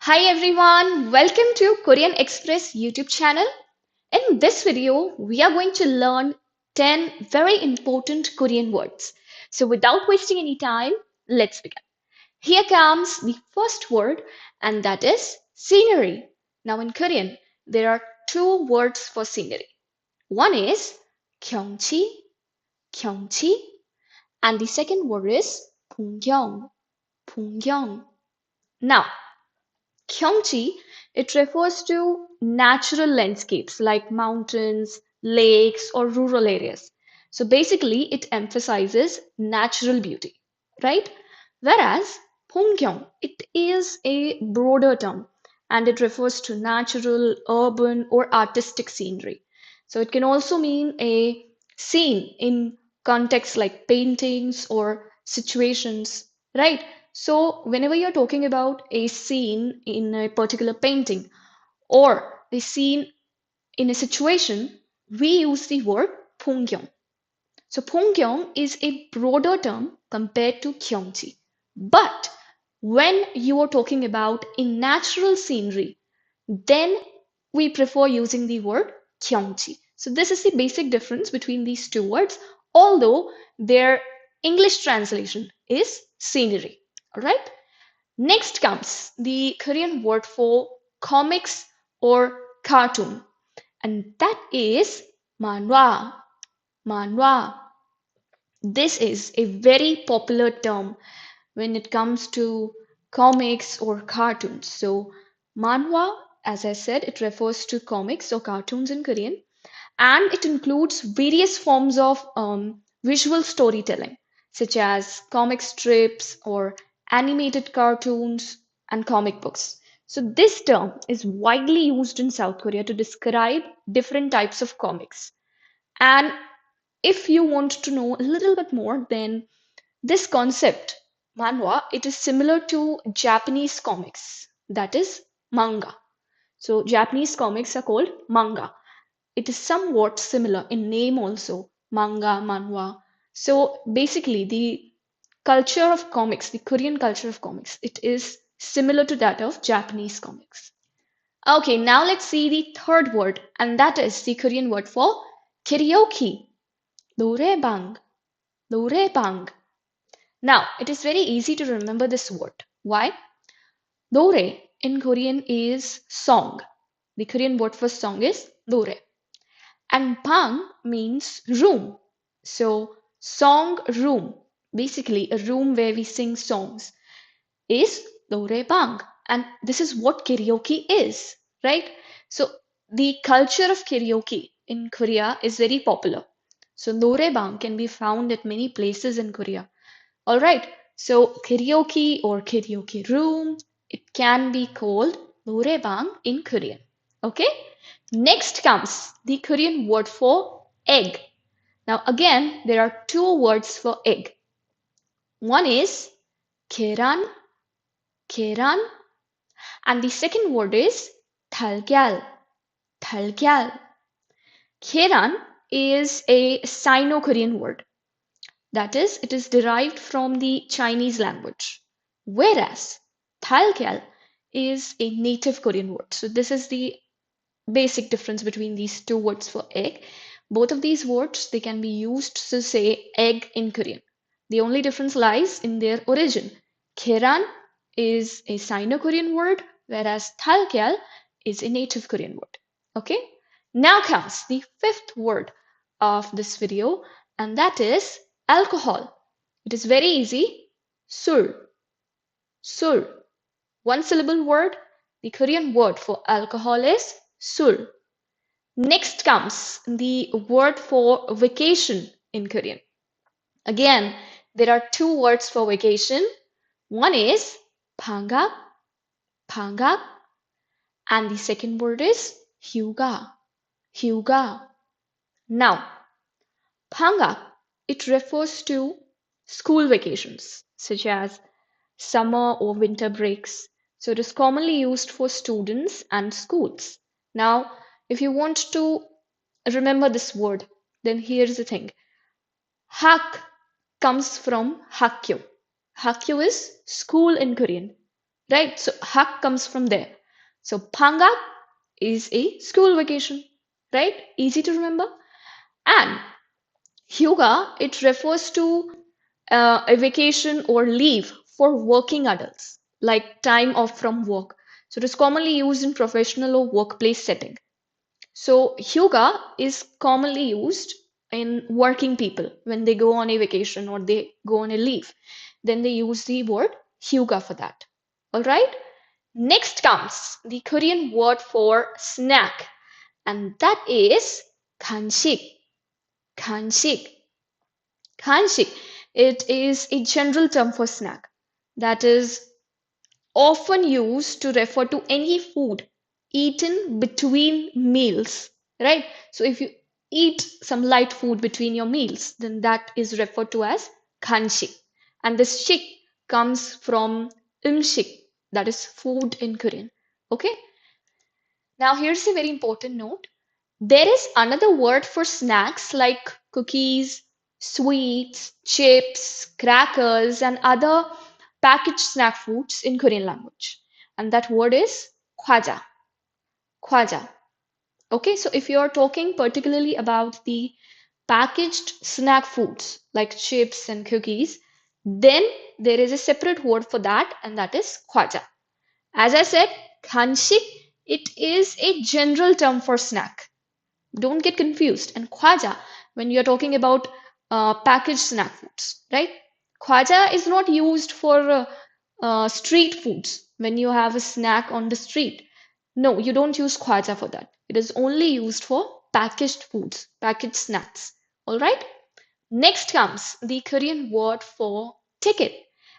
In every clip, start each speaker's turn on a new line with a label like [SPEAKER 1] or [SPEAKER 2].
[SPEAKER 1] Hi everyone, welcome to Korean Express YouTube channel. In this video, we are going to learn 10 very important Korean words. So without wasting any time, let's begin. Here comes the first word and that is scenery. Now in Korean, there are two words for scenery. One is 경치, 경치, and the second word is 풍경, 풍경. Now, Gyeonggi, it refers to natural landscapes like mountains, lakes, or rural areas. So basically, it emphasizes natural beauty, right? Whereas Pongyeong, it is a broader term and it refers to natural, urban, or artistic scenery. So it can also mean a scene in contexts like paintings or situations, right? So, whenever you're talking about a scene in a particular painting or the scene in a situation, we use the word 풍경. So, 풍경 is a broader term compared to gyeonggi. But when you are talking about a natural scenery, then we prefer using the word gyeonggi. So, this is the basic difference between these two words, although their English translation is scenery. All right. Next comes the Korean word for comics or cartoon, and that is manhwa. Manhwa. This is a very popular term when it comes to comics or cartoons. So, manhwa, as I said, it refers to comics or cartoons in Korean, and it includes various forms of visual storytelling, such as comic strips or animated cartoons and comic books. So, this term is widely used in South Korea to describe different types of comics. And if you want to know a little bit more, then this concept, manhwa, it is similar to Japanese comics, that is manga. So, Japanese comics are called manga. It is somewhat similar in name also, manga, manhwa. So basically, the culture of comics, the Korean culture of comics, it is similar to that of Japanese comics. Okay, now let's see the third word, and that is the Korean word for karaoke, 노래방, 노래방. Now, it is very easy to remember this word. Why? 노래 in Korean is song. The Korean word for song is 노래. And bang means room. So, song room, basically a room where we sing songs, is 노래방. And this is what karaoke is, right? So, the culture of karaoke in Korea is very popular. So, 노래방 can be found at many places in Korea. All right. So, karaoke or karaoke room, it can be called 노래방 in Korean. Okay. Next comes the Korean word for egg. Now, again, there are two words for egg. One is 계란, 계란, and the second word is 달걀, 달걀. 계란 is a Sino-Korean word. That is, it is derived from the Chinese language. Whereas 달걀 is a native Korean word. So this is the basic difference between these two words for egg. Both of these words, they can be used to say egg in Korean. The only difference lies in their origin. 계란 is a Sino-Korean word, whereas 달걀 is a native Korean word. Okay? Now comes the fifth word of this video, and that is alcohol. It is very easy. 술, 술. One syllable word. The Korean word for alcohol is 술. Next comes the word for vacation in Korean. Again, there are two words for vacation. One is 방학, 방학, and the second word is 휴가, 휴가. Now, 방학, it refers to school vacations, such as summer or winter breaks. So it is commonly used for students and schools. Now, if you want to remember this word, then here's the thing. Hak comes from Hakyo. Hakyo is school in Korean. right? So hak comes from there. So pangat is a school vacation, right? Easy to remember. And hyuga, it refers to a vacation or leave for working adults, like time off from work. So it is commonly used in professional or workplace setting. So hyuga is commonly used in working people when they go on a vacation or they go on a leave. Then they use the word hyuga for that. All right. Next comes the Korean word for snack, and that is kanshik. Kanshik. Kanshik. It is a general term for snack that is often used to refer to any food eaten between meals, right? So if you eat some light food between your meals, then that is referred to as kanshik. And this shik comes from umshik, that is food in Korean. Okay. Now here's a very important note. There is another word for snacks like cookies, sweets, chips, crackers, and other packaged snack foods in Korean language. And that word is kwaja. Kwaja. Okay, so if you're talking particularly about the packaged snack foods like chips and cookies, then there is a separate word for that, and that is kwaja. As I said, khanshik, it is a general term for snack. Don't get confused. And khwaja, when you're talking about packaged snack foods, right? Khwaja is not used for street foods when you have a snack on the street. No, you don't use khwaja for that. It is only used for packaged foods, packaged snacks. All right. Next comes the Korean word for ticket,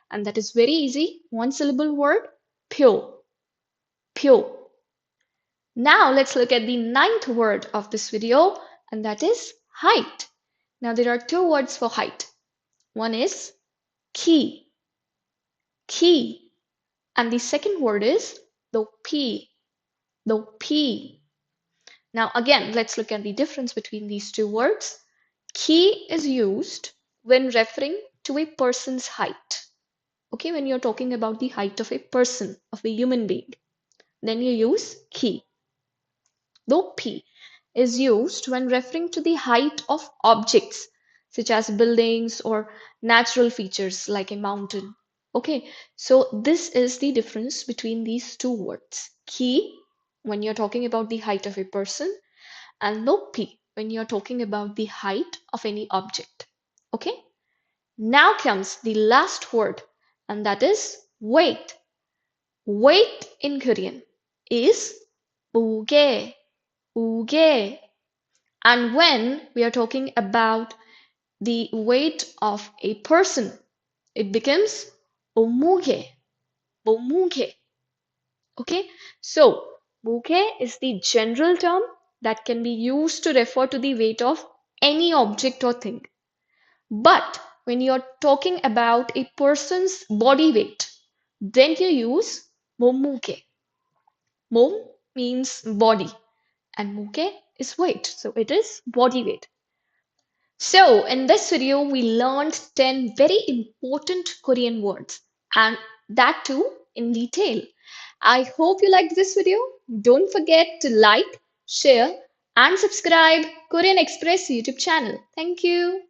[SPEAKER 1] and that is very easy. One syllable word, pyo, pyo. Now let's look at the ninth word of this video, and that is height. Now there are two words for height. One is ki, ki, and the second word is the p, the p. Now again, let's look at the difference between these two words. Ki is used when referring to a person's height. Okay, when you're talking about the height of a person, of a human being, then you use ki. Though P is used when referring to the height of objects such as buildings or natural features like a mountain. Okay, so this is the difference between these two words. Ki when you're talking about the height of a person, and no P when you're talking about the height of any object. Okay, now comes the last word, and that is weight. Weight in Korean is 무게. Uge. And when we are talking about the weight of a person, it becomes omuge. Omuge. Okay, so muge is the general term that can be used to refer to the weight of any object or thing. But when you're talking about a person's body weight, then you use momuge. Mom means body and muke is weight, so it is body weight. So in this video we learned 10 very important Korean words, and that too in detail. I hope you liked this video. Don't forget to like, share and subscribe Korean Express YouTube channel. Thank you.